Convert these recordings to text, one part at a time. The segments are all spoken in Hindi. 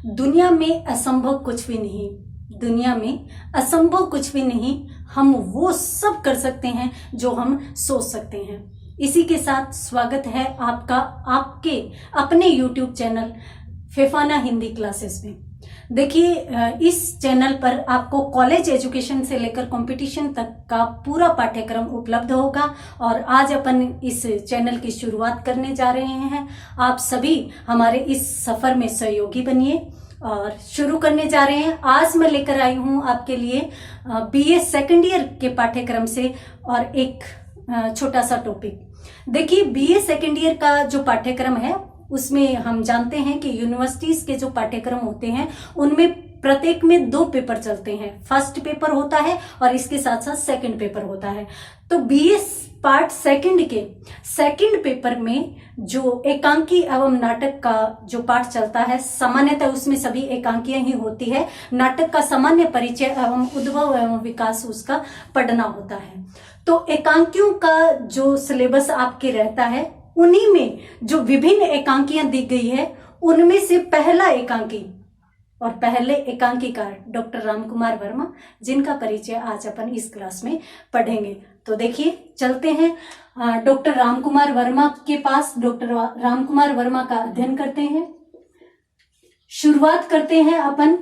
दुनिया में असंभव कुछ भी नहीं, दुनिया में असंभव कुछ भी नहीं। हम वो सब कर सकते हैं जो हम सोच सकते हैं। इसी के साथ स्वागत है आपका आपके अपने YouTube channel Phephana Hindi classes में। देखिए, इस चैनल पर आपको कॉलेज एजुकेशन से लेकर कंपटीशन तक का पूरा पाठ्यक्रम उपलब्ध होगा और आज अपन इस चैनल की शुरुआत करने जा रहे हैं। आप सभी हमारे इस सफर में सहयोगी बनिए और शुरू करने जा रहे हैं। आज मैं लेकर आई हूं आपके लिए BA सेकेंड ईयर के पाठ्यक्रम से और एक छोटा सा टॉपिक। देखिए, BA सेकेंड ईयर का जो पाठ्यक्रम है उसमें हम जानते हैं कि यूनिवर्सिटीज के जो पाठ्यक्रम होते हैं उनमें प्रत्येक में 2 पेपर चलते हैं। फर्स्ट पेपर होता है और इसके साथ साथ सेकंड पेपर होता है। तो BA पार्ट सेकंड के सेकंड पेपर में जो एकांकी एवं नाटक का जो पाठ चलता है, सामान्यतः उसमें सभी एकांकियां ही होती है। नाटक का सामान्य परिचय एवं उद्भव एवं विकास उसका पढ़ना होता है। तो एकांकियों का जो सिलेबस आपके रहता है उन्हीं में जो विभिन्न एकांकियां दी गई है उनमें से पहला एकांकी और पहले एकांकीकार डॉक्टर रामकुमार वर्मा, जिनका परिचय आज अपन इस क्लास में पढ़ेंगे। तो देखिए, चलते हैं डॉक्टर रामकुमार वर्मा के पास। डॉक्टर रामकुमार वर्मा का अध्ययन करते हैं। शुरुआत करते हैं अपन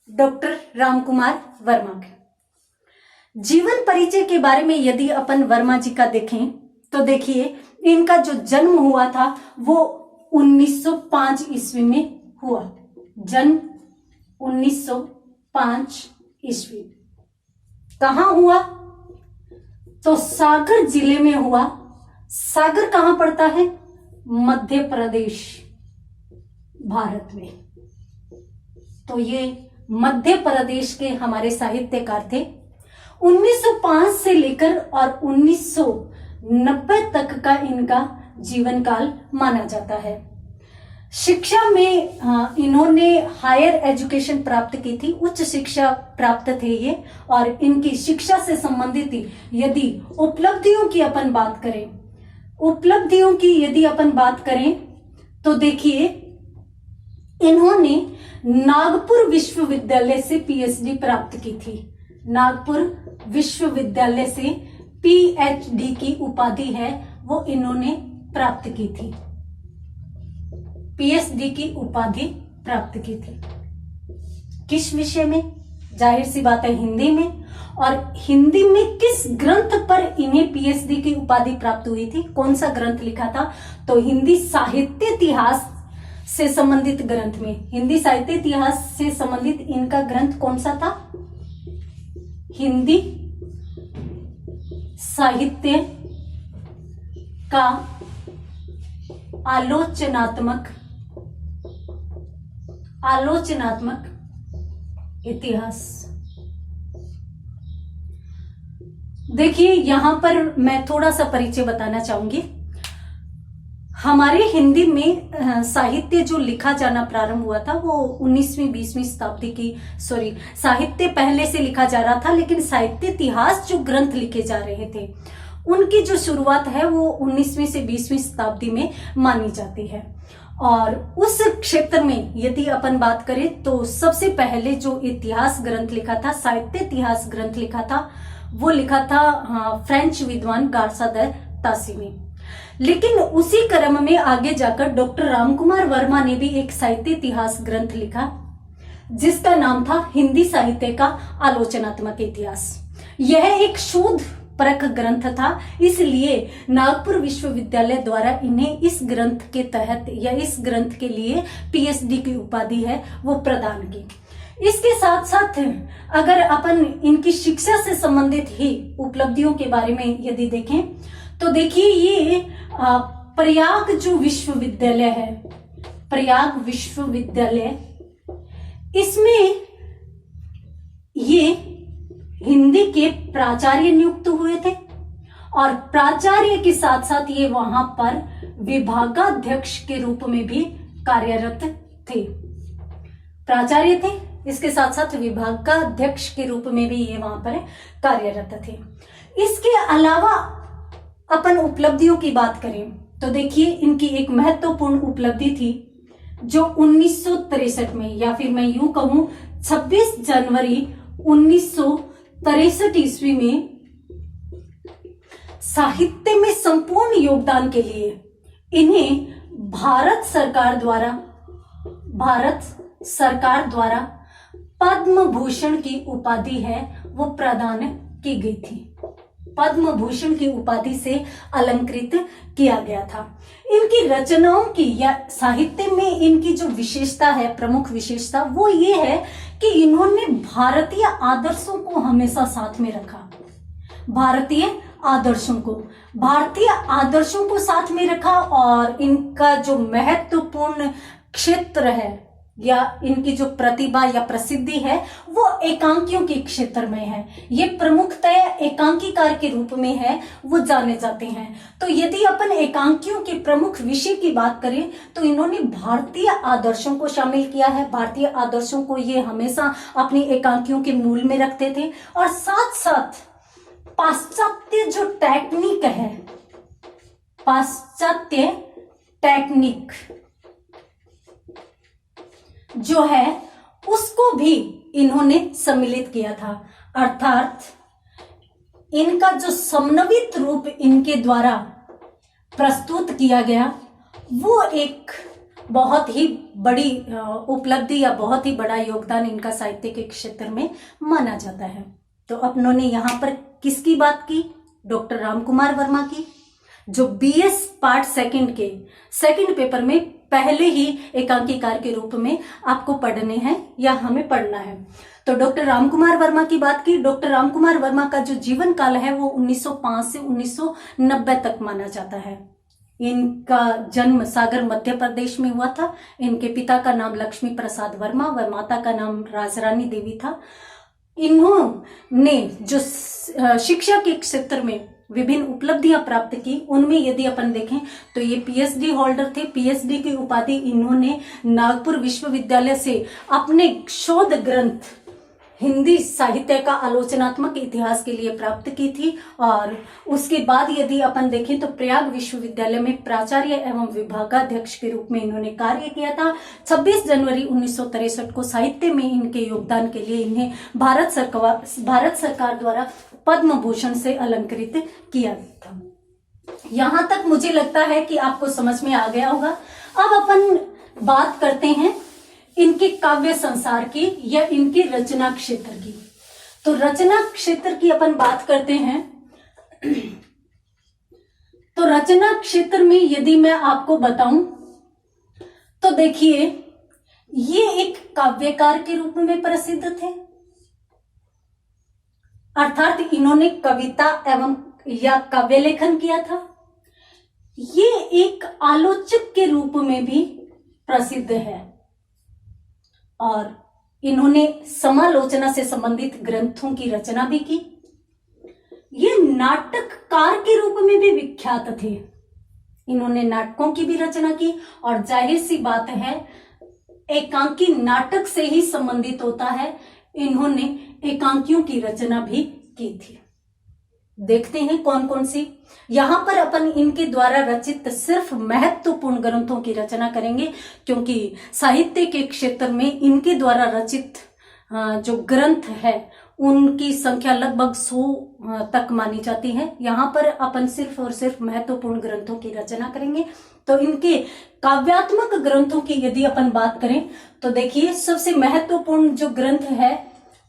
डॉक्टर रामकुमार वर्मा के जीवन परिचय के बारे में। यदि अपन वर्मा जी का देखें तो देखिए, इनका जो जन्म हुआ था वो 1905 ईस्वी में हुआ। जन्म 1905 ईस्वी। कहां हुआ? तो सागर जिले में हुआ। सागर कहां पड़ता है? मध्य प्रदेश, भारत में। तो ये मध्य प्रदेश के हमारे साहित्यकार थे। 1905 से लेकर और 1990 तक का इनका जीवन काल माना जाता है। शिक्षा में इन्होंने हायर एजुकेशन प्राप्त की थी, उच्च शिक्षा प्राप्त थे ये। और इनकी शिक्षा से संबंधित यदि उपलब्धियों की अपन बात करें, उपलब्धियों की यदि अपन बात करें तो देखिए, इन्होंने नागपुर विश्वविद्यालय से PhD प्राप्त की थी। नागपुर विश्वविद्यालय से PhD की उपाधि है वो इन्होंने प्राप्त की थी। PhD की उपाधि प्राप्त की थी। किस विषय में? जाहिर सी बात है, हिंदी में। और हिंदी में किस ग्रंथ पर इन्हें PhD की उपाधि प्राप्त हुई थी? कौन सा ग्रंथ लिखा था? तो हिंदी साहित्य इतिहास से संबंधित ग्रंथ में। हिंदी साहित्य इतिहास से संबंधित इनका ग्रंथ कौन सा था? हिंदी साहित्य का आलोचनात्मक इतिहास। देखिए, यहां पर मैं थोड़ा सा परिचय बताना चाहूंगी। हमारे हिंदी में साहित्य जो लिखा जाना प्रारंभ हुआ था वो 19वीं 20वीं शताब्दी की, साहित्य पहले से लिखा जा रहा था, लेकिन साहित्य इतिहास जो ग्रंथ लिखे जा रहे थे उनकी जो शुरुआत है वो 19वीं से 20वीं शताब्दी में मानी जाती है। और उस क्षेत्र में यदि अपन बात करें तो सबसे पहले जो इतिहास ग्रंथ लिखा था, साहित्य इतिहास ग्रंथ लिखा था, वो लिखा था फ्रेंच विद्वान गार्सा द तासी ने। लेकिन उसी क्रम में आगे जाकर डॉक्टर रामकुमार वर्मा ने भी एक साहित्य इतिहास ग्रंथ लिखा जिसका नाम था हिंदी साहित्य का आलोचनात्मक इतिहास। यह एक शोध परख ग्रंथ था, इसलिए नागपुर विश्वविद्यालय द्वारा इन्हें इस ग्रंथ के तहत या इस ग्रंथ के लिए PhD की उपाधि है वो प्रदान की। इसके साथ साथ अगर अपन इनकी शिक्षा से संबंधित ही उपलब्धियों के बारे में यदि देखें तो देखिए, ये प्रयाग जो विश्वविद्यालय है, प्रयाग विश्वविद्यालय, इसमें ये हिंदी के प्राचार्य नियुक्त हुए थे और प्राचार्य के साथ साथ ये वहां पर विभागाध्यक्ष के रूप में भी कार्यरत थे। प्राचार्य थे, इसके साथ साथ विभाग का अध्यक्ष के रूप में भी ये वहां पर कार्यरत थे। इसके अलावा अपन उपलब्धियों की बात करें तो देखिए इनकी एक महत्वपूर्ण उपलब्धि थी जो 1963 में, या फिर मैं यूं कहूं 26 जनवरी 1963 ईस्वी में साहित्य में संपूर्ण योगदान के लिए इन्हें भारत सरकार द्वारा पद्म भूषण की उपाधि है वो प्रदान की गई थी। पद्म भूषण की उपाधि से अलंकृत किया गया था। इनकी रचनाओं की या साहित्य में इनकी जो विशेषता है, प्रमुख विशेषता, वो ये है कि इन्होंने भारतीय आदर्शों को हमेशा साथ में रखा। भारतीय आदर्शों को साथ में रखा और इनका जो महत्वपूर्ण क्षेत्र है या इनकी जो प्रतिभा या प्रसिद्धि है वो एकांकियों के क्षेत्र में है। ये प्रमुखतः एकांकीकार के रूप में है, वो जाने जाते हैं। तो यदि अपन एकांकियों के प्रमुख विषय की बात करें तो इन्होंने भारतीय आदर्शों को शामिल किया है। भारतीय आदर्शों को ये हमेशा अपनी एकांकियों के मूल में रखते थे और साथ साथ पाश्चात्य जो टेक्निक है, पाश्चात्य टेक्निक जो है उसको भी इन्होंने सम्मिलित किया था। अर्थात इनका जो समन्वित रूप इनके द्वारा प्रस्तुत किया गया वो एक बहुत ही बड़ी उपलब्धि या बहुत ही बड़ा योगदान इनका साहित्य के क्षेत्र में माना जाता है। तो अपनों ने यहाँ पर किसकी बात की? डॉक्टर रामकुमार वर्मा की, जो बीएस पार्ट सेकंड पेपर में पहले ही एकांकीकार के रूप में आपको पढ़ने हैं या हमें पढ़ना है। तो डॉक्टर रामकुमार वर्मा की बात की। डॉक्टर रामकुमार वर्मा का जो जीवन काल है वो 1905 से 1990 तक माना जाता है। इनका जन्म सागर मध्य प्रदेश में हुआ था। इनके पिता का नाम लक्ष्मी प्रसाद वर्मा व माता का नाम राजरानी देवी था। इन्होंने जो शिक्षा के क्षेत्र में विभिन्न उपलब्धियां प्राप्त की, उनमें यदि अपन देखें तो ये पीएचडी होल्डर थे। पीएचडी की उपाधि इन्होंने नागपुर विश्वविद्यालय से अपने शोध ग्रंथ हिंदी साहित्य का आलोचनात्मक इतिहास के लिए प्राप्त की थी। और उसके बाद यदि अपन देखें तो प्रयाग विश्वविद्यालय में प्राचार्य एवं विभागाध्यक्ष के रूप में इन्होंने कार्य किया था। 26 जनवरी 1963 को साहित्य में इनके योगदान के लिए इन्हें भारत सरकार द्वारा पद्म भूषण से अलंकृत किया था। यहां तक मुझे लगता है कि आपको समझ में आ गया होगा। अब अपन बात करते हैं इनके काव्य संसार की या इनके रचना क्षेत्र की। तो रचना क्षेत्र की अपन बात करते हैं तो रचना क्षेत्र में यदि मैं आपको बताऊं तो देखिए ये एक काव्यकार के रूप में प्रसिद्ध थे। अर्थात इन्होंने कविता एवं या काव्य लेखन किया था। ये एक आलोचक के रूप में भी प्रसिद्ध है और इन्होंने समालोचना से संबंधित ग्रंथों की रचना भी की। ये नाटककार के रूप में भी विख्यात थे। इन्होंने नाटकों की भी रचना की और जाहिर सी बात है एकांकी नाटक से ही संबंधित होता है। इन्होंने एकांकियों की रचना भी की थी। देखते हैं कौन कौन सी। यहां पर अपन इनके द्वारा रचित सिर्फ महत्वपूर्ण ग्रंथों की रचना करेंगे, क्योंकि साहित्य के क्षेत्र में इनके द्वारा रचित जो ग्रंथ है उनकी संख्या लगभग 100 तक मानी जाती है। यहां पर अपन सिर्फ और सिर्फ महत्वपूर्ण ग्रंथों की रचना करेंगे। तो इनके काव्यात्मक ग्रंथों की यदि अपन बात करें तो देखिए सबसे महत्वपूर्ण जो ग्रंथ है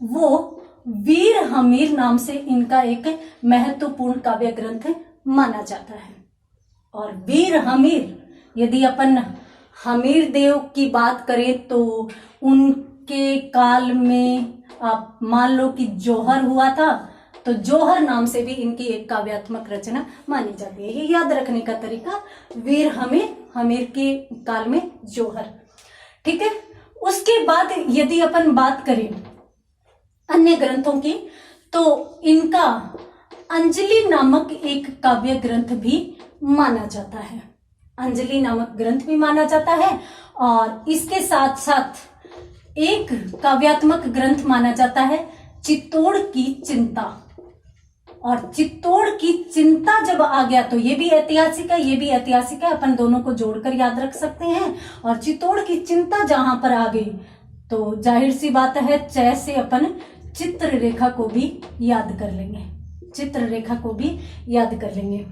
वो वीर हमीर नाम से इनका एक महत्वपूर्ण काव्य ग्रंथ माना जाता है। और वीर हमीर यदि अपन हमीर देव की बात करें तो उनके काल में आप मान लो कि जौहर हुआ था, तो जौहर नाम से भी इनकी एक काव्यात्मक रचना मानी जाती है। ये याद रखने का तरीका, वीर हमीर, हमीर के काल में जौहर। ठीक है। उसके बाद यदि अपन बात करें अन्य ग्रंथों की तो इनका अंजलि नामक एक काव्य ग्रंथ भी माना जाता है। अंजलि नामक ग्रंथ भी माना जाता है और इसके साथ साथ एक काव्यात्मक ग्रंथ माना जाता है चित्तौड़ की चिंता। और चित्तौड़ की चिंता जब आ गया तो ये भी ऐतिहासिक है, ये भी ऐतिहासिक है, अपन दोनों को जोड़कर याद रख सकते हैं। और चित्तौड़ की चिंता जहां पर आ गई तो जाहिर सी बात है च से अपन चित्ररेखा को भी याद कर लेंगे, चित्ररेखा को भी याद कर लेंगे।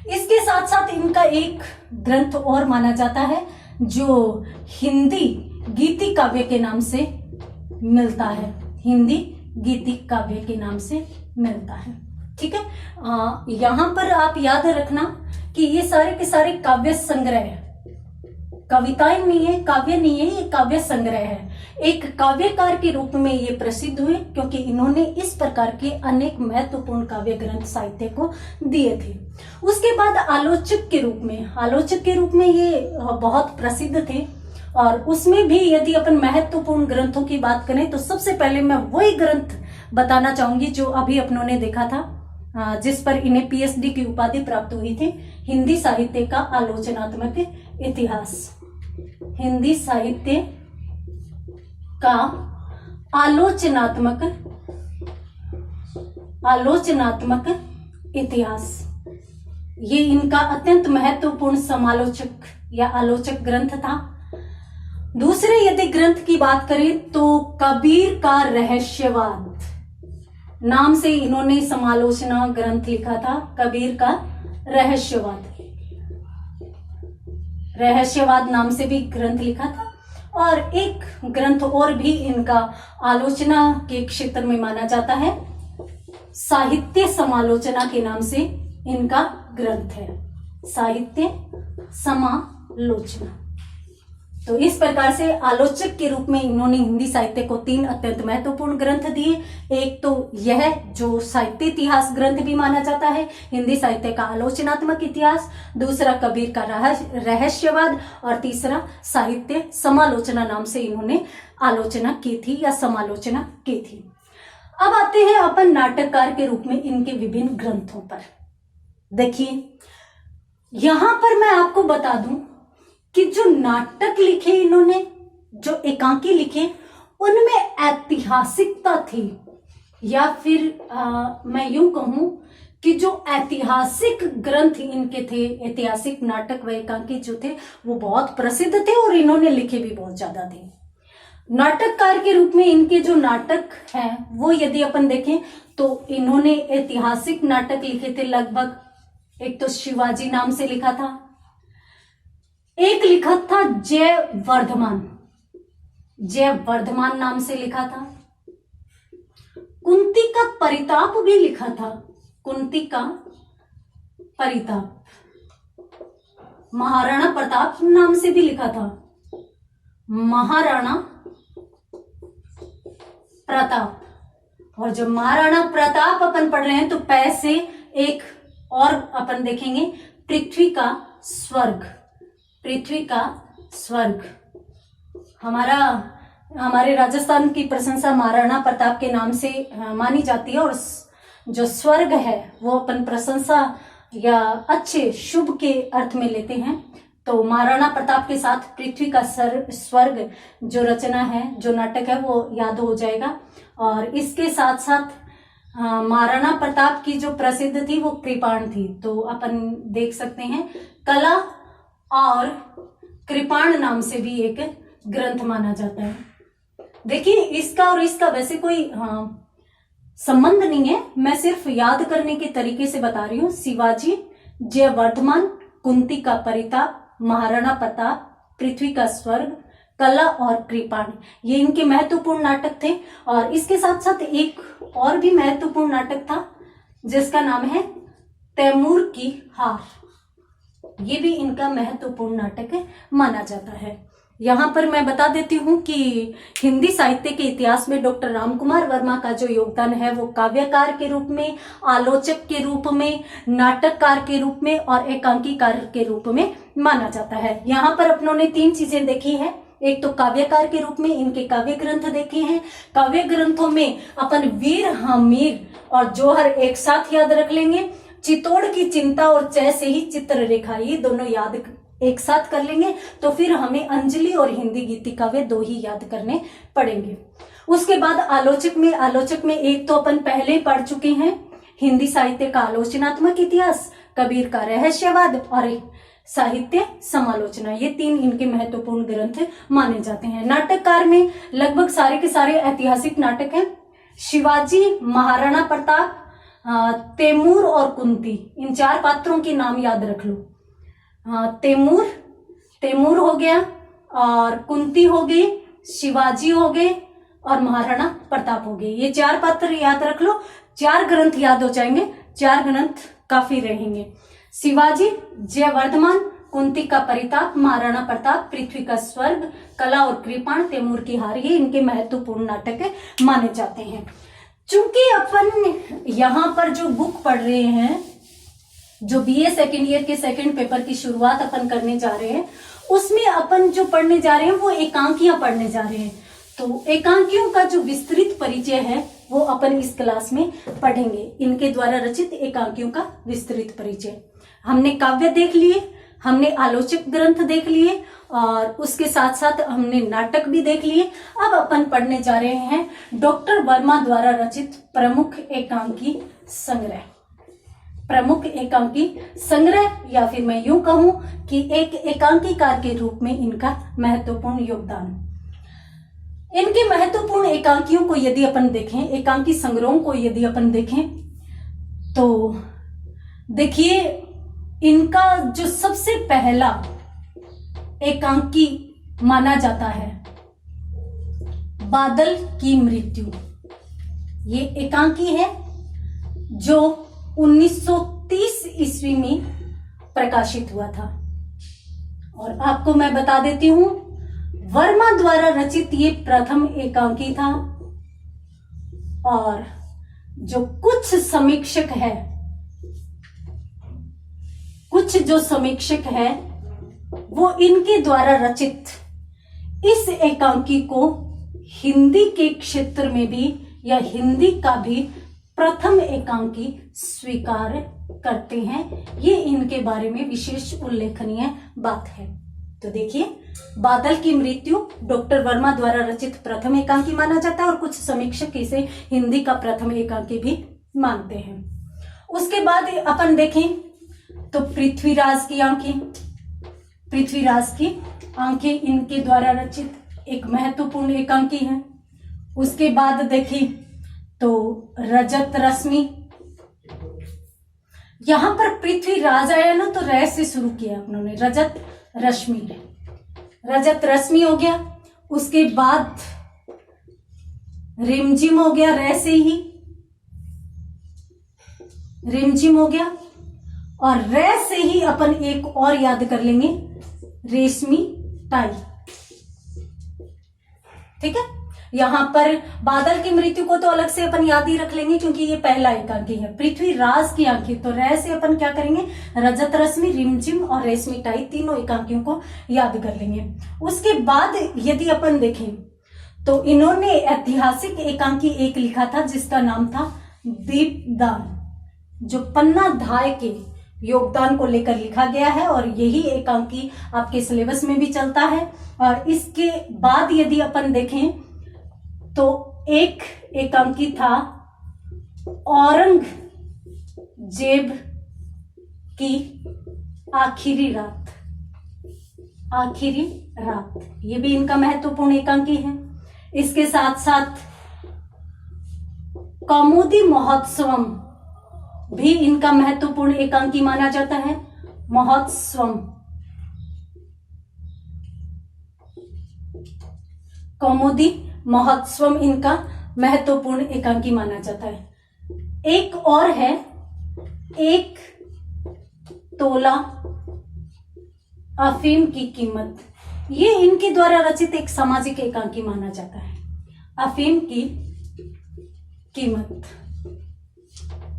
इसके साथ साथ इनका एक ग्रंथ और माना जाता है जो हिंदी गीति काव्य के नाम से मिलता है, हिंदी गीति काव्य के नाम से मिलता है। ठीक है, यहां पर आप याद रखना कि ये सारे के सारे काव्य संग्रह है, कविताएं नहीं है, काव्य नहीं है, ये काव्य संग्रह है। एक काव्यकार के रूप में ये प्रसिद्ध हुए क्योंकि इन्होंने इस प्रकार के अनेक महत्वपूर्ण काव्य ग्रंथ साहित्य को दिए थे। उसके बाद आलोचक के रूप में ये बहुत प्रसिद्ध थे। और उसमें भी यदि अपन महत्वपूर्ण ग्रंथों की बात करें तो सबसे पहले मैं वही ग्रंथ बताना चाहूंगी जो अभी अपनों ने देखा था, जिस पर इन्हें पीएचडी की उपाधि प्राप्त हुई थी, हिंदी साहित्य का आलोचनात्मक इतिहास। हिंदी साहित्य का आलोचनात्मक इतिहास, ये इनका अत्यंत महत्वपूर्ण समालोचक या आलोचक ग्रंथ था। दूसरे यदि ग्रंथ की बात करें तो कबीर का रहस्यवाद नाम से इन्होंने समालोचना ग्रंथ लिखा था। कबीर का रहस्यवाद नाम से भी ग्रंथ लिखा था। और एक ग्रंथ और भी इनका आलोचना के क्षेत्र में माना जाता है, साहित्य समालोचना के नाम से इनका ग्रंथ है, साहित्य समालोचना। तो इस प्रकार से आलोचक के रूप में इन्होंने हिंदी साहित्य को 3 अत्यंत महत्वपूर्ण ग्रंथ दिए। एक तो यह जो साहित्य इतिहास ग्रंथ भी माना जाता है, हिंदी साहित्य का आलोचनात्मक इतिहास, दूसरा कबीर का रहस्यवाद, और तीसरा साहित्य समालोचना नाम से इन्होंने आलोचना की थी या समालोचना की थी। अब आते हैं अपन नाटककार के रूप में इनके विभिन्न ग्रंथों पर। देखिए यहां पर मैं आपको बता दूं कि जो नाटक लिखे इन्होंने, जो एकांकी लिखे, उनमें ऐतिहासिकता थी, या फिर मैं यूं कहूं कि जो ऐतिहासिक ग्रंथ इनके थे, ऐतिहासिक नाटक व एकांकी जो थे वो बहुत प्रसिद्ध थे और इन्होंने लिखे भी बहुत ज्यादा थे। नाटककार के रूप में इनके जो नाटक हैं वो यदि अपन देखें तो इन्होंने ऐतिहासिक नाटक लिखे थे लगभग। एक तो शिवाजी नाम से लिखा था, एक लिखा था जयवर्धमान नाम से लिखा था, कुंती का परिताप भी लिखा था, कुंती का परिताप, महाराणा प्रताप नाम से भी लिखा था, महाराणा प्रताप। और जो महाराणा प्रताप अपन पढ़ रहे हैं तो पैसे एक और अपन देखेंगे, पृथ्वी का स्वर्ग। हमारे राजस्थान की प्रशंसा महाराणा प्रताप के नाम से मानी जाती है, और जो स्वर्ग है वो अपन प्रशंसा या अच्छे शुभ के अर्थ में लेते हैं। तो महाराणा प्रताप के साथ पृथ्वी का स्वर्ग जो रचना है, जो नाटक है, वो याद हो जाएगा। और इसके साथ साथ महाराणा प्रताप की जो प्रसिद्ध थी वो कृपाण थी। तो अपन देख सकते हैं कला और कृपाण नाम से भी एक ग्रंथ माना जाता है। देखिए इसका और इसका वैसे कोई संबंध नहीं है, मैं सिर्फ याद करने के तरीके से बता रही हूँ। शिवाजी, जयवर्धमान, कुंती का परिताप, महाराणा प्रताप, पृथ्वी का स्वर्ग, कला और कृपाण, ये इनके महत्वपूर्ण नाटक थे। और इसके साथ साथ एक और भी महत्वपूर्ण नाटक था जिसका नाम है तैमूर की हार, ये भी इनका महत्वपूर्ण नाटक माना जाता है। यहाँ पर मैं बता देती हूँ कि हिंदी साहित्य के इतिहास में डॉक्टर रामकुमार वर्मा का जो योगदान है वो काव्यकार के रूप में, आलोचक के रूप में, नाटककार के रूप में और एकांकीकार के रूप में माना जाता है। यहाँ पर अपनों ने 3 चीजें देखी है। एक तो काव्यकार के रूप में इनके काव्य ग्रंथ देखे हैं। काव्य ग्रंथों में अपन वीर हमीर और जोहर एक साथ याद रख लेंगे, चित्तौड़ की चिंता और च से ही चित्ररेखा, ये दोनों याद एक साथ कर लेंगे। तो फिर हमें अंजलि और हिंदी गीति काव्य 2 ही याद करने पड़ेंगे। उसके बाद आलोचक में एक तो अपन पहले ही पढ़ चुके हैं, हिंदी साहित्य का आलोचनात्मक इतिहास, कबीर का रहस्यवाद और साहित्य समालोचना, ये 3 इनके महत्वपूर्ण ग्रंथ माने जाते हैं। नाटककार में लगभग सारे के सारे ऐतिहासिक नाटक हैं। शिवाजी, महाराणा प्रताप, तैमूर और कुंती, इन 4 पात्रों के नाम याद रख लो। तैमूर हो गया और कुंती हो गई, शिवाजी हो गए और महाराणा प्रताप हो गए। ये 4 पात्र याद रख लो, 4 ग्रंथ याद हो जाएंगे, 4 ग्रंथ काफी रहेंगे। शिवाजी जयवर्धमान, कुंती का परिताप, महाराणा प्रताप पृथ्वी का स्वर्ग, कला और कृपाण, तैमूर की हार, ये इनके महत्वपूर्ण नाटक माने जाते हैं। चूंकि अपन यहाँ पर जो बुक पढ़ रहे हैं, जो बीए सेकेंड ईयर के सेकेंड पेपर की शुरुआत अपन करने जा रहे हैं, उसमें अपन जो पढ़ने जा रहे हैं वो एकांकियां पढ़ने जा रहे हैं। तो एकांकियों का जो विस्तृत परिचय है वो अपन इस क्लास में पढ़ेंगे। इनके द्वारा रचित एकांकियों का विस्तृत परिचय। हमने काव्य देख लिए, हमने आलोचक ग्रंथ देख लिए और उसके साथ साथ हमने नाटक भी देख लिए। अब अपन पढ़ने जा रहे हैं डॉक्टर वर्मा द्वारा रचित प्रमुख एकांकी संग्रह। प्रमुख एकांकी संग्रह, या फिर मैं यूं कहूं कि एक एकांकीकार के रूप में इनका महत्वपूर्ण योगदान। इनके महत्वपूर्ण एकांकियों को यदि अपन देखें, एकांकी संग्रहों को यदि अपन देखें, तो देखिए इनका जो सबसे पहला एकांकी माना जाता है बादल की मृत्यु। ये एकांकी है जो 1930 ईस्वी में प्रकाशित हुआ था। और आपको मैं बता देती हूं, वर्मा द्वारा रचित ये प्रथम एकांकी था। और जो कुछ समीक्षक है वो इनके द्वारा रचित इस एकांकी को हिंदी के क्षेत्र में भी या हिंदी का भी प्रथम एकांकी स्वीकार करते हैं। ये इनके बारे में विशेष उल्लेखनीय बात है। तो देखिए, बादल की मृत्यु डॉक्टर वर्मा द्वारा रचित प्रथम एकांकी माना जाता है और कुछ समीक्षक इसे हिंदी का प्रथम एकांकी भी मानते हैं। उसके बाद अपन देखें तो पृथ्वीराज की आंखें इनके द्वारा रचित एक महत्वपूर्ण एकांकी है। उसके बाद देखें तो रजत रश्मि। यहां पर पृथ्वीराज आया ना तो रै से शुरू किया उन्होंने, रजत रश्मि हो गया। उसके बाद रिमझिम हो गया, रै से ही रिमझिम हो गया। और रै से ही अपन एक और याद कर लेंगे, रेशमी टाई। ठीक है, यहां पर बादल की मृत्यु को तो अलग से अपन याद ही रख लेंगे क्योंकि ये पहला एकांकी है। पृथ्वीराज की आंखें, तो रै से अपन क्या करेंगे, रजत रश्मि, रिमझिम और रेशमी टाई, तीनों एकांकियों को याद कर लेंगे। उसके बाद यदि अपन देखें तो इन्होंने ऐतिहासिक एकांकी एक लिखा था जिसका नाम था दीपदान, जो पन्ना धाय के योगदान को लेकर लिखा गया है और यही एकांकी आपके सिलेबस में भी चलता है। और इसके बाद यदि अपन देखें तो एक एकांकी था औरंगजेब की आखिरी रात, ये भी इनका महत्वपूर्ण एकांकी है। इसके साथ साथ कौमुदी महोत्सवम भी इनका महत्वपूर्ण एकांकी माना जाता है। कौमुदी महोत्सवम इनका महत्वपूर्ण एकांकी माना जाता है। एक और है, 1 तोला अफीम की कीमत, ये इनके द्वारा रचित एक सामाजिक एकांकी माना जाता है, अफीम की कीमत।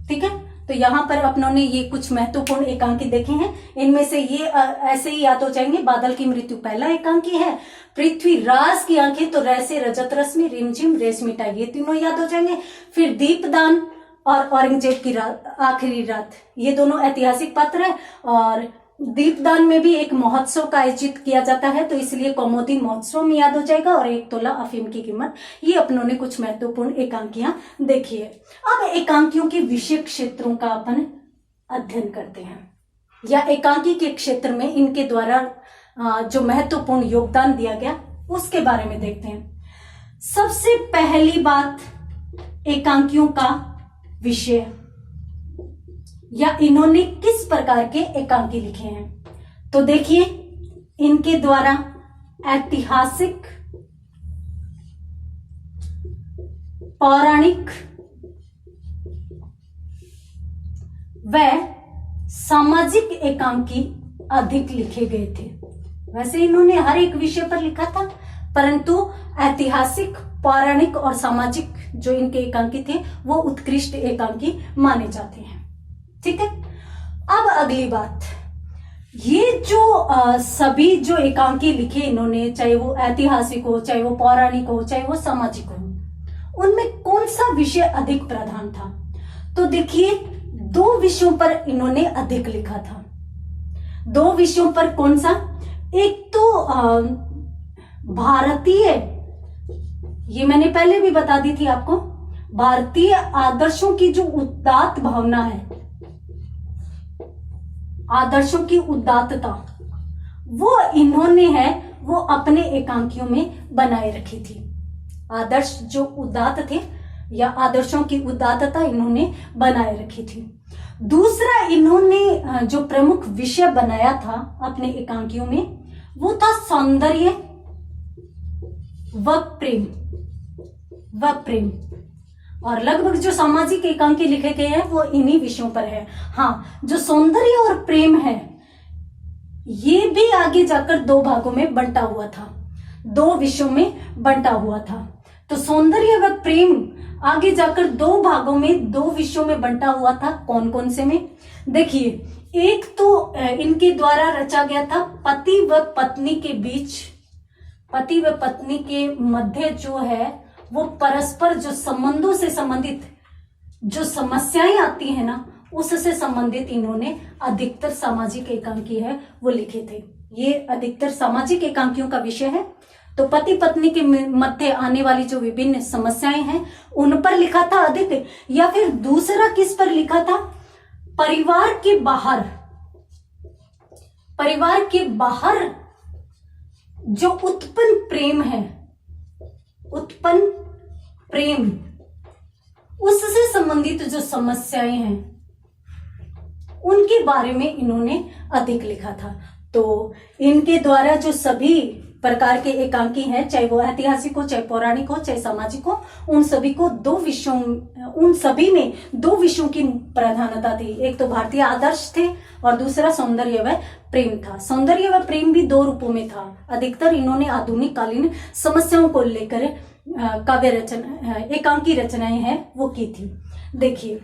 ठीक है, तो यहां पर अपनों ने ये कुछ महत्वपूर्ण एकांकी देखे हैं। इनमें से ये ऐसे ही याद हो जाएंगे, बादल की मृत्यु पहला एकांकी है, पृथ्वीराज की आंखें तो रैसे, रजत रश्मि, रिमझिम, रेशमी टाई, ये तीनों याद हो जाएंगे। फिर दीपदान और औरंगजेब की आखिरी रात, ये दोनों ऐतिहासिक पात्र है और दीपदान में भी एक महोत्सव का आयोजित किया जाता है, तो इसलिए कौमुदी महोत्सव में याद हो जाएगा। और 1 तोला अफीम की कीमत, ये अपनों ने कुछ महत्वपूर्ण एकांकियां देखी है। अब एकांकियों के विषय क्षेत्रों का अपन अध्ययन करते हैं, या एकांकी के क्षेत्र में इनके द्वारा जो महत्वपूर्ण योगदान दिया गया उसके बारे में देखते हैं। सबसे पहली बात, एकांकियों का विषय, या इन्होंने किस प्रकार के एकांकी लिखे हैं। तो देखिए, इनके द्वारा ऐतिहासिक, पौराणिक व सामाजिक एकांकी अधिक लिखे गए थे। वैसे इन्होंने हर एक विषय पर लिखा था, परंतु ऐतिहासिक, पौराणिक और सामाजिक जो इनके एकांकी थे वो उत्कृष्ट एकांकी माने जाते हैं। ठीक है। अब अगली बात, ये जो सभी जो एकांकी लिखे इन्होंने, चाहे वो ऐतिहासिक हो, चाहे वो पौराणिक हो, चाहे वो सामाजिक हो, उनमें कौन सा विषय अधिक प्रधान था। तो देखिए, 2 विषयों पर इन्होंने अधिक लिखा था। 2 विषयों पर कौन सा? एक तो भारतीय, ये मैंने पहले भी बता दी थी आपको, भारतीय आदर्शों की जो उदात्त भावना है, आदर्शों की उदात्तता, वो इन्होंने वो अपने एकांकियों में बनाए रखी थी। आदर्श जो उदात्त थे, या आदर्शों की उदात्तता इन्होंने बनाए रखी थी। दूसरा, इन्होंने जो प्रमुख विषय बनाया था अपने एकांकियों में, वो था सौंदर्य व प्रेम, और लगभग जो सामाजिक एकांकी लिखे गए हैं वो इन्हीं विषयों पर है। हाँ, जो सौंदर्य और प्रेम है, ये भी आगे जाकर 2 भागों में बंटा हुआ था, 2 विषयों में बंटा हुआ था। तो सौंदर्य व प्रेम आगे जाकर 2 भागों में, 2 विषयों में बंटा हुआ था। कौन कौन से में? देखिए, एक तो इनके द्वारा रचा गया था पति व पत्नी के बीच, पति व पत्नी के मध्य जो है वो परस्पर जो संबंधों से संबंधित जो समस्याएं आती है ना, उससे संबंधित इन्होंने अधिकतर सामाजिक एकांकी है वो लिखे थे। ये अधिकतर सामाजिक एकांकियों का विषय है। तो पति पत्नी के मध्य आने वाली जो विभिन्न समस्याएं हैं उन पर लिखा था अधिक। या फिर दूसरा किस पर लिखा था? परिवार के बाहर, परिवार के बाहर जो उत्पन्न प्रेम है, उत्पन्न प्रेम, उससे संबंधित जो समस्याएं हैं उनके बारे में इन्होंने अधिक लिखा था। तो इनके द्वारा जो सभी प्रकार के एकांकी हैं, चाहे वो ऐतिहासिक हो, चाहे पौराणिक हो, चाहे सामाजिक हो, उन सभी को 2 विषयों, उन सभी में 2 विषयों की प्रधानता थी। एक तो भारतीय आदर्श थे और दूसरा सौंदर्य व प्रेम था। सौंदर्य व प्रेम भी 2 रूपों में था। अधिकतर इन्होंने आधुनिक कालीन समस्याओं को लेकर काव्य रचना, एकांकी रचनाएं हैं वो की थी। देखिए,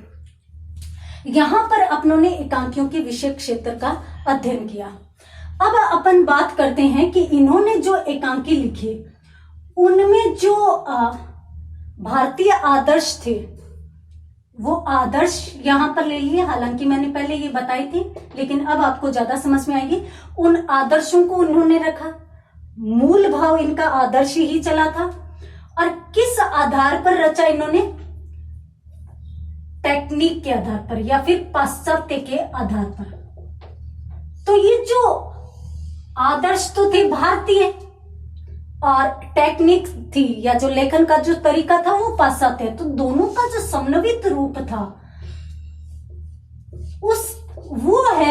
यहां पर अपनों ने एकांकियों के विषय क्षेत्र का अध्ययन किया। अब अपन बात करते हैं कि इन्होंने जो एकांकी लिखे उनमें जो भारतीय आदर्श थे वो आदर्श यहां पर ले लिए। हालांकि मैंने पहले ये बताई थी, लेकिन अब आपको ज्यादा समझ में आएगी। उन आदर्शों को उन्होंने रखा, मूल भाव इनका आदर्श ही चला था। और किस आधार पर रचा इन्होंने? टेक्निक के आधार पर या फिर पाश्चात्य के आधार पर। तो ये जो आदर्श तो थे भारतीय और टेक्निक थी या जो लेखन का जो तरीका था वो पाश्चात्य। तो दोनों का जो समन्वित रूप था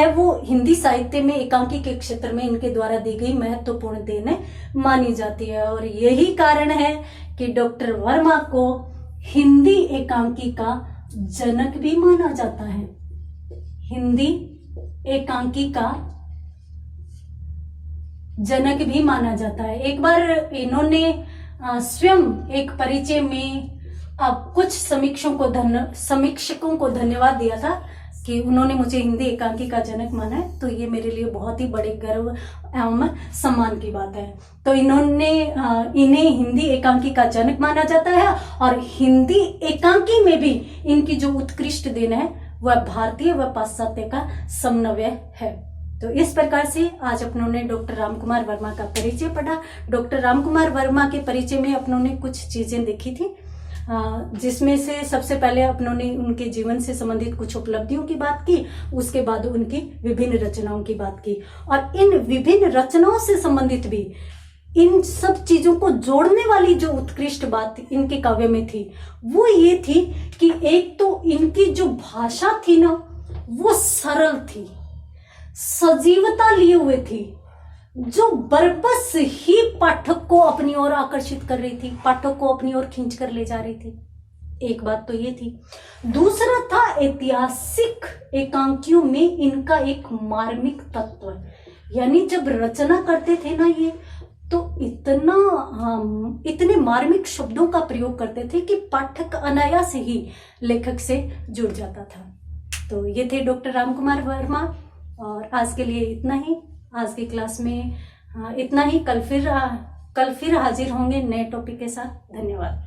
वो हिंदी साहित्य में एकांकी के क्षेत्र में इनके द्वारा दी गई महत्वपूर्ण देन मानी जाती है। और यही कारण है कि डॉक्टर वर्मा को हिंदी एकांकी का जनक भी माना जाता है। हिंदी एकांकी का जनक भी माना जाता है। एक बार इन्होंने स्वयं एक परिचय में कुछ समीक्षकों को धन्यवाद दिया था कि उन्होंने मुझे हिंदी एकांकी का जनक माना है। तो ये मेरे लिए बहुत ही बड़े गर्व एवं सम्मान की बात है। तो इन्हें हिंदी एकांकी का जनक माना जाता है। और हिंदी एकांकी में भी इनकी जो उत्कृष्ट देन है वह भारतीय व पाश्चात्य का समन्वय है। तो इस प्रकार से आज अपनों ने डॉक्टर रामकुमार वर्मा का परिचय पढ़ा। डॉक्टर रामकुमार वर्मा के परिचय में अपनों ने कुछ चीजें देखी थी, जिसमें से सबसे पहले अपनों ने उनके जीवन से संबंधित कुछ उपलब्धियों की बात की, उसके बाद उनकी विभिन्न रचनाओं की बात की, और इन विभिन्न रचनाओं से संबंधित भी इन सब चीजों को जोड़ने वाली जो उत्कृष्ट बात इनके काव्य में थी वो ये थी कि एक तो इनकी जो भाषा थी ना वो सरल थी, सजीवता लिए हुए थी, जो बरबस ही पाठक को अपनी ओर आकर्षित कर रही थी, पाठक को अपनी ओर खींच कर ले जा रही थी। एक बात तो ये थी। दूसरा था ऐतिहासिक एकांकियों में इनका एक मार्मिक तत्व, यानी जब रचना करते थे ना ये तो इतने मार्मिक शब्दों का प्रयोग करते थे कि पाठक अनायास ही लेखक से जुड़ जाता था। तो ये थे डॉक्टर रामकुमार वर्मा, और आज के लिए इतना ही। आज की क्लास में इतना ही। कल फिर हाजिर होंगे नए टॉपिक के साथ। धन्यवाद।